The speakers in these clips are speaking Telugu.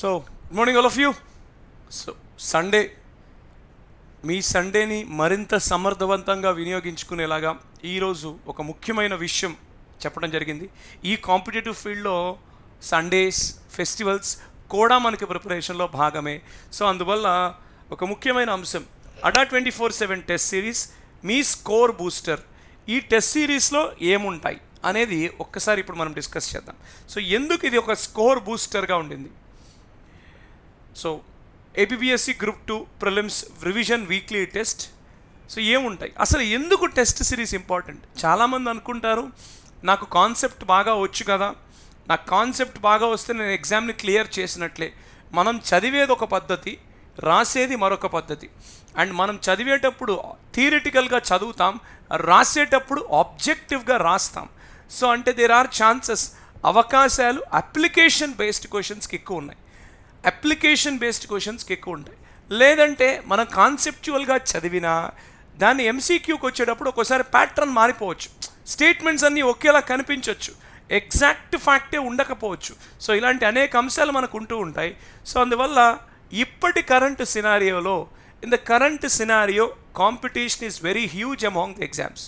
So good morning all of you. So Sunday, మీ సండేని మరింత సమర్థవంతంగా వినియోగించుకునేలాగా ఈరోజు ఒక ముఖ్యమైన విషయం చెప్పడం జరిగింది. ఈ కాంపిటేటివ్ ఫీల్డ్లో సండేస్, ఫెస్టివల్స్ కూడా మనకి ప్రిపరేషన్లో భాగమే. సో అందువల్ల ఒక ముఖ్యమైన అంశం అడా 24/7 టెస్ట్ సిరీస్, మీ స్కోర్ బూస్టర్. ఈ టెస్ట్ సిరీస్లో ఏముంటాయి అనేది ఒక్కసారి ఇప్పుడు మనం డిస్కస్ చేద్దాం. సో ఎందుకు ఇది ఒక స్కోర్ బూస్టర్గా ఉండింది? So APPSC group 2 prelims revision weekly test. So ఏముంటాయి అసలు, ఎందుకు టెస్ట్ సిరీస్ ఇంపార్టెంట్? చాలామంది అనుకుంటారు నాకు కాన్సెప్ట్ బాగా వచ్చు కదా, నాకు కాన్సెప్ట్ బాగా వస్తే నేను ఎగ్జామ్ని క్లియర్ చేసినట్లే. మనం చదివేది ఒక పద్ధతి, రాసేది మరొక పద్ధతి. అండ్ మనం చదివేటప్పుడు థియరిటికల్గా చదువుతాం, రాసేటప్పుడు ఆబ్జెక్టివ్గా రాస్తాం. సో అంటే దేర్ ఆర్ ఛాన్సెస్, అవకాశాలు అప్లికేషన్ బేస్డ్ క్వశ్చన్స్కి ఎక్కువ ఉన్నాయి, అప్లికేషన్ బేస్డ్ క్వశ్చన్స్కి ఎక్కువ ఉంటాయి. లేదంటే మనం కాన్సెప్చువల్గా చదివినా దాన్ని ఎంసీక్యూకి వచ్చేటప్పుడు ఒక్కోసారి ప్యాటర్న్ మారిపోవచ్చు, స్టేట్మెంట్స్ అన్నీ ఒకేలా కనిపించవచ్చు, ఎగ్జాక్ట్ ఫ్యాక్టే ఉండకపోవచ్చు. సో ఇలాంటి అనేక అంశాలు మనకు ఉంటూ ఉంటాయి. సో అందువల్ల ఇప్పటి కరెంట్ సినారియోలో, in the current scenario competition is very huge among the exams.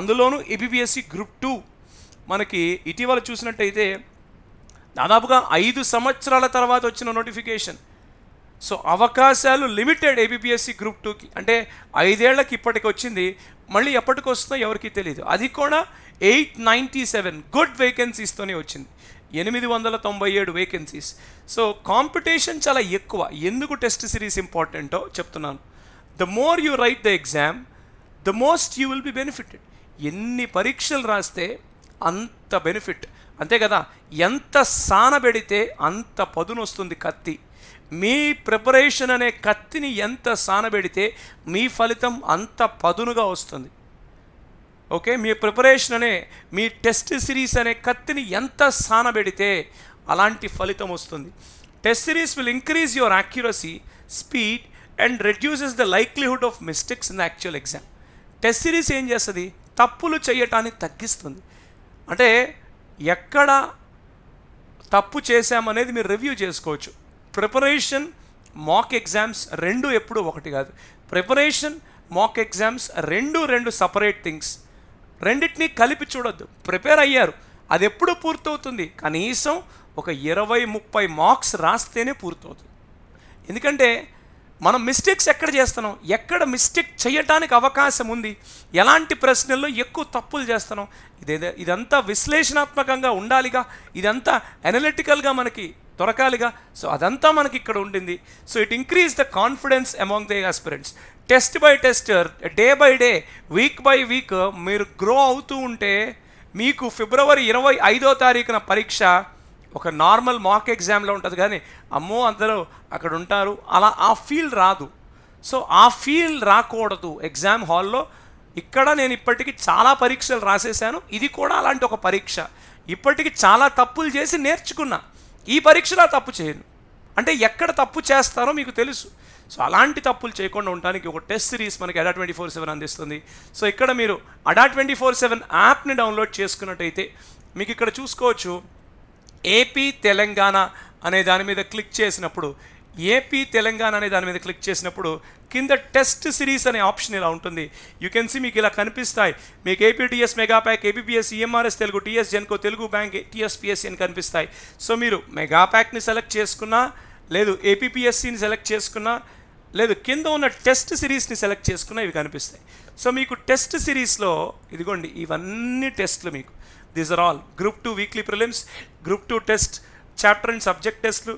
అందులోనూ ఏపీపీఎస్సీ గ్రూప్ 2 మనకి ఇటీవల చూసినట్టయితే దాదాపుగా 5 సంవత్సరాల తర్వాత వచ్చిన నోటిఫికేషన్. సో అవకాశాలు లిమిటెడ్ ఏపీపీఎస్సీ గ్రూప్ 2కి. అంటే 5 ఏళ్లకి ఇప్పటికి వచ్చింది, మళ్ళీ ఎప్పటికి వస్తుందో ఎవరికి తెలియదు. అది కూడా 897 గుడ్ వేకెన్సీస్తోనే వచ్చింది, 897 వేకెన్సీస్. సో కాంపిటీషన్ చాలా ఎక్కువ. ఎందుకు టెస్ట్ సిరీస్ ఇంపార్టెంటో చెప్తున్నాను. The more you right the exam, the most you will be benefited. ఎన్ని పరీక్షలు రాస్తే అంత బెనిఫిట్, అంతే కదా. ఎంత సానబెడితే అంత పదును వస్తుంది కత్తి. మీ ప్రిపరేషన్ అనే కత్తిని ఎంత సానబెడితే మీ ఫలితం అంత పదునుగా వస్తుంది. ఓకే, మీ ప్రిపరేషన్ అనే, మీ టెస్ట్ సిరీస్ అనే కత్తిని ఎంత సానబెడితే అలాంటి ఫలితం వస్తుంది. Test series will increase your accuracy, speed and reduces the likelihood of mistakes in the actual exam. Test series ఏం చేస్తుంది? తప్పులు చేయటాన్ని తగ్గిస్తుంది. అంటే ఎక్కడ తప్పు చేశామనేది మీరు రివ్యూ చేసుకోవచ్చు. ప్రిపరేషన్, మాక్ ఎగ్జామ్స్ రెండు ఎప్పుడు ఒకటి కాదు. ప్రిపరేషన్, మాక్ ఎగ్జామ్స్ రెండు సపరేట్ థింగ్స్. రెండింటినీ కలిపి చూడొద్దు. ప్రిపేర్ అయ్యారు, అది ఎప్పుడు పూర్తవుతుంది? కనీసం ఒక 20-30 మార్క్స్ రాస్తేనే పూర్తవుతుంది. ఎందుకంటే మనం మిస్టేక్స్ ఎక్కడ చేస్తున్నాం, ఎక్కడ మిస్టేక్ చేయటానికి అవకాశం ఉంది, ఎలాంటి ప్రశ్నల్లో ఎక్కువ తప్పులు చేస్తున్నాం, ఇదంతా విశ్లేషణాత్మకంగా ఉండాలిగా, ఇదంతా అనలిటికల్గా మనకి దొరకాలిగా. సో అదంతా మనకి ఇక్కడ ఉండింది. So it increase the confidence among the aspirants. Test by test, day by day, week by week మీరు గ్రో అవుతూ ఉంటే మీకు ఫిబ్రవరి 25వ తారీఖున పరీక్ష ఒక నార్మల్ మాక్ ఎగ్జామ్లో ఉంటుంది, కానీ అమ్మో అందరూ అక్కడ ఉంటారు, అలా ఆ ఫీల్ రాదు. సో ఆ ఫీల్ రాకూడదు ఎగ్జామ్ హాల్లో. ఇక్కడ నేను ఇప్పటికీ చాలా పరీక్షలు రాసేసాను, ఇది కూడా అలాంటి ఒక పరీక్ష. ఇప్పటికీ చాలా తప్పులు చేసి నేర్చుకున్నా, ఈ పరీక్షలో తప్పు చేయను. అంటే ఎక్కడ తప్పు చేస్తారో మీకు తెలుసు. సో అలాంటి తప్పులు చేయకుండా ఉండడానికి ఒక టెస్ట్ సిరీస్ మనకి అడా 24/7 అందిస్తుంది. సో ఇక్కడ మీరు అడా 24/7 యాప్ని డౌన్లోడ్ చేసుకున్నట్టయితే మీకు ఇక్కడ చూసుకోవచ్చు, ఏపీ తెలంగాణ అనే దాని మీద క్లిక్ చేసినప్పుడు, ఏపీ తెలంగాణ అనే దాని మీద క్లిక్ చేసినప్పుడు కింద టెస్ట్ సిరీస్ అనే ఆప్షన్ ఇలా ఉంటుంది. యూ కెన్ సీ, మీకు ఇలా కనిపిస్తాయి. మీకు APTS mega pack, APPS EMRS Telugu, TS Genco Telugu bank, TSPSC అని కనిపిస్తాయి. సో మీరు మెగా ప్యాక్ని సెలెక్ట్ చేసుకున్నా, లేదు ఏపీపీఎస్సీని సెలెక్ట్ చేసుకున్నా, లేదు కింద ఉన్న టెస్ట్ సిరీస్ని సెలెక్ట్ చేసుకున్నా ఇవి కనిపిస్తాయి. సో మీకు టెస్ట్ సిరీస్లో ఇదిగోండి, ఇవన్నీ టెస్ట్లు మీకు. These are all group 2 weekly prelims, group 2 test, chapter and subject టెస్ట్లు,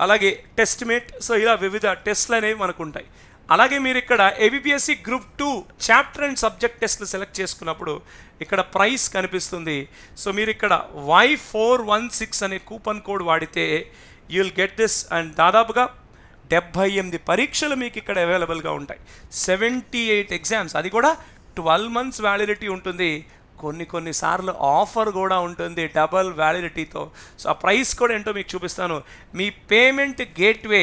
అలాగే టెస్ట్ మేట్. సో ఇలా వివిధ టెస్ట్లు అనేవి మనకు ఉంటాయి. అలాగే మీరు ఇక్కడ APPSC group 2 chapter and subject టెస్ట్లు సెలెక్ట్ చేసుకున్నప్పుడు ఇక్కడ ప్రైస్ కనిపిస్తుంది. సో మీరు ఇక్కడ Y416 అనే కూపన్ కోడ్ వాడితే you will get this. And దాదాపుగా 78 పరీక్షలు మీకు ఇక్కడ అవైలబుల్గా ఉంటాయి, 78 ఎగ్జామ్స్, అది కూడా 12 months వ్యాలిడిటీ ఉంటుంది. కొన్నిసార్లు ఆఫర్ కూడా ఉంటుంది డబల్ వ్యాలిడిటీతో. సో ఆ ప్రైస్ కూడా ఏంటో మీకు చూపిస్తాను. మీ payment gateway,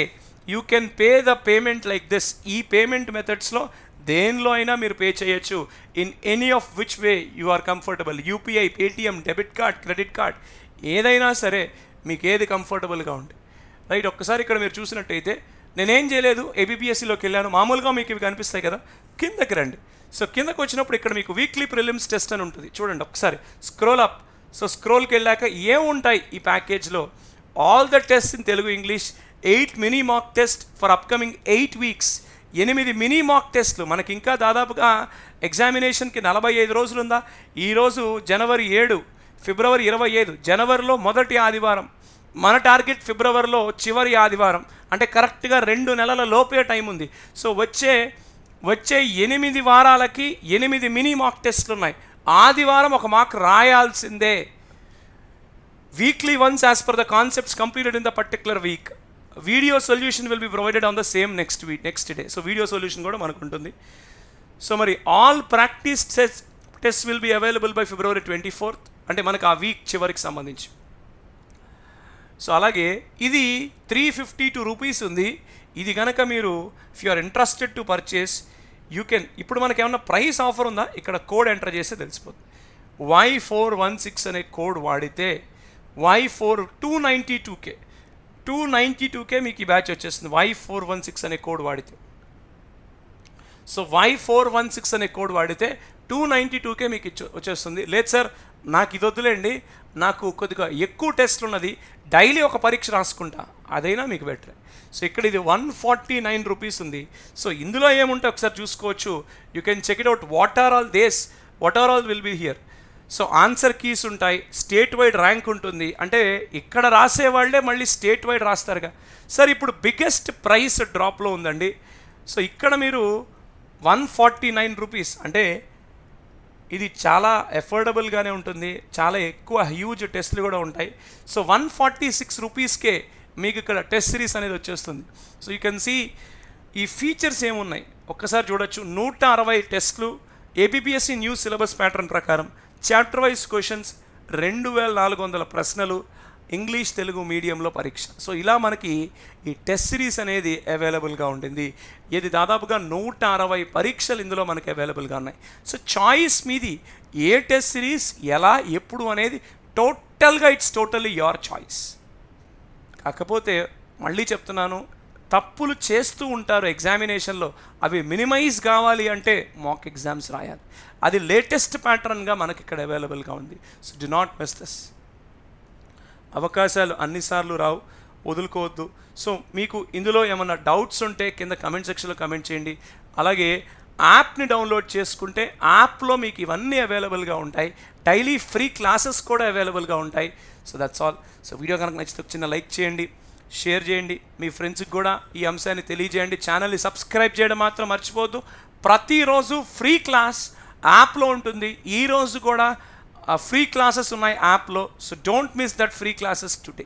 you can pay the payment like this. ఈ పేమెంట్ మెథడ్స్లో దేనిలో అయినా మీరు పే చేయొచ్చు, in any of which way you are comfortable. UPI, Paytm, debit card, credit card, ఏదైనా సరే మీకు ఏది కంఫర్టబుల్గా ఉంటుంది. రైట్. ఒక్కసారి ఇక్కడ మీరు చూసినట్టయితే నేనేం చేయలేదు, ఏబిపిఎస్సిలోకి వెళ్ళాను. మామూలుగా మీకు ఇవి కనిపిస్తాయి కదా, కిందకి రండి. సో కిందకు వచ్చినప్పుడు ఇక్కడ మీకు వీక్లీ ప్రిలిమ్స్ టెస్ట్ అని ఉంటుంది, చూడండి ఒకసారి స్క్రోల్ అప్. సో స్క్రోల్కి వెళ్ళాక ఏముంటాయి ఈ ప్యాకేజ్లో, all the test in Telugu English, 8 mini mock test for upcoming 8 weeks. 8 mini mock టెస్ట్లు. మనకి ఇంకా దాదాపుగా ఎగ్జామినేషన్కి 45 రోజులు ఉందా. ఈరోజు జనవరి 7, ఫిబ్రవరి 25, జనవరిలో మొదటి ఆదివారం, మన టార్గెట్ ఫిబ్రవరిలో చివరి ఆదివారం, అంటే కరెక్ట్గా 2 నెలల లోపే టైం ఉంది. సో వచ్చే 8 వారాలకి 8 మినీ మాక్ టెస్ట్లు ఉన్నాయి. ఆదివారం ఒక మాక్ రాయాల్సిందే. Weekly once as per the concepts completed in the particular week. Video solution will be provided on the same next day. So video solution కూడా మనకు ఉంటుంది. సో మరి all practice test will be available by February 24, అంటే మనకు ఆ వీక్ చివరికి సంబంధించి. సో అలాగే ఇది 352 రూపీస్ ఉంది. ఇది కనుక మీరు if you are interested to purchase you can. ఇప్పుడు మనకి ఏమన్నా ప్రైస్ ఆఫర్ ఉందా, ఇక్కడ కోడ్ ఎంటర్ చేస్తే తెలిసిపోతుంది. Y416 అనే కోడ్ వాడితే Y4 292K మీకు ఈ బ్యాచ్ వచ్చేస్తుంది. Y416 అనే కోడ్ వాడితే. సో Y416 అనే కోడ్ వాడితే 292K మీకు వచ్చేస్తుంది. లేదు సార్ నాకు ఇది వద్దులేండి, నాకు కొద్దిగా ఎక్కువ టెస్ట్లు ఉన్నది, డైలీ ఒక పరీక్ష రాసుకుంటా, అదైనా మీకు బెటర్. సో ఇక్కడ ఇది 149 రూపీస్ ఉంది. సో ఇందులో ఏముంటే ఒకసారి చూసుకోవచ్చు. You can check it out. What are all will be here. So answer keys ఉంటాయి, స్టేట్ వైడ్ ర్యాంక్ ఉంటుంది. అంటే ఇక్కడ రాసేవాళ్లే మళ్ళీ స్టేట్ వైడ్ రాస్తారుగా. సార్ ఇప్పుడు బిగ్గెస్ట్ ప్రైస్ డ్రాప్లో ఉందండి. సో ఇక్కడ మీరు 149 రూపీస్, అంటే ఇది చాలా ఎఫోర్డబుల్గానే ఉంటుంది, చాలా ఎక్కువ హ్యూజ్ టెస్ట్లు కూడా ఉంటాయి. సో 146 రూపీస్కే మీకు ఇక్కడ టెస్ట్ సిరీస్ అనేది వచ్చేస్తుంది. సో యూ కెన్ సీ ఈ ఫీచర్స్ ఏమున్నాయి ఒక్కసారి చూడొచ్చు. 160 టెస్ట్లు, ఏబిపిఎస్సి న్యూ సిలబస్ ప్యాటర్న్ ప్రకారం, చాప్టర్ వైజ్ క్వశ్చన్స్, 2400 ప్రశ్నలు, ఇంగ్లీష్ తెలుగు మీడియంలో పరీక్ష. సో ఇలా మనకి ఈ టెస్ట్ సిరీస్ అనేది అవైలబుల్గా ఉంటుంది. ఇది దాదాపుగా 160 పరీక్షలు ఇందులో మనకి అవైలబుల్గా ఉన్నాయి. సో చాయిస్ మీది, ఏ టెస్ట్ సిరీస్ ఎలా ఎప్పుడు అనేది టోటల్గా ఇట్స్ టోటల్లీ యువర్ చాయిస్. కాకపోతే మళ్ళీ చెప్తున్నాను, తప్పులు చేస్తూ ఉంటారు ఎగ్జామినేషన్లో, అవి మినిమైజ్ కావాలి అంటే మాక్ ఎగ్జామ్స్ రాయాలి. అది లేటెస్ట్ ప్యాటర్న్గా మనకి ఇక్కడ అవైలబుల్గా ఉంది. So do not miss this. అవకాశాలు అన్నిసార్లు రావు, వదులుకోవద్దు. సో మీకు ఇందులో ఏమన్నా డౌట్స్ ఉంటే కింద కమెంట్ సెక్షన్లో కమెంట్ చేయండి. అలాగే యాప్ని డౌన్లోడ్ చేసుకుంటే యాప్లో మీకు ఇవన్నీ అవైలబుల్గా ఉంటాయి. డైలీ ఫ్రీ క్లాసెస్ కూడా అవైలబుల్గా ఉంటాయి. So that's all. So video కనుక నచ్చితే చిన్న లైక్ చేయండి, షేర్ చేయండి, మీ ఫ్రెండ్స్కి కూడా ఈ అంశాన్ని తెలియజేయండి. ఛానల్ని సబ్స్క్రైబ్ చేయడం మాత్రం మర్చిపోవద్దు. ప్రతిరోజు ఫ్రీ క్లాస్ యాప్లో ఉంటుంది. ఈరోజు కూడా ఫ్రీ క్లాసెస్ ఉన్నాయి యాప్లో. So don't miss that free classes today.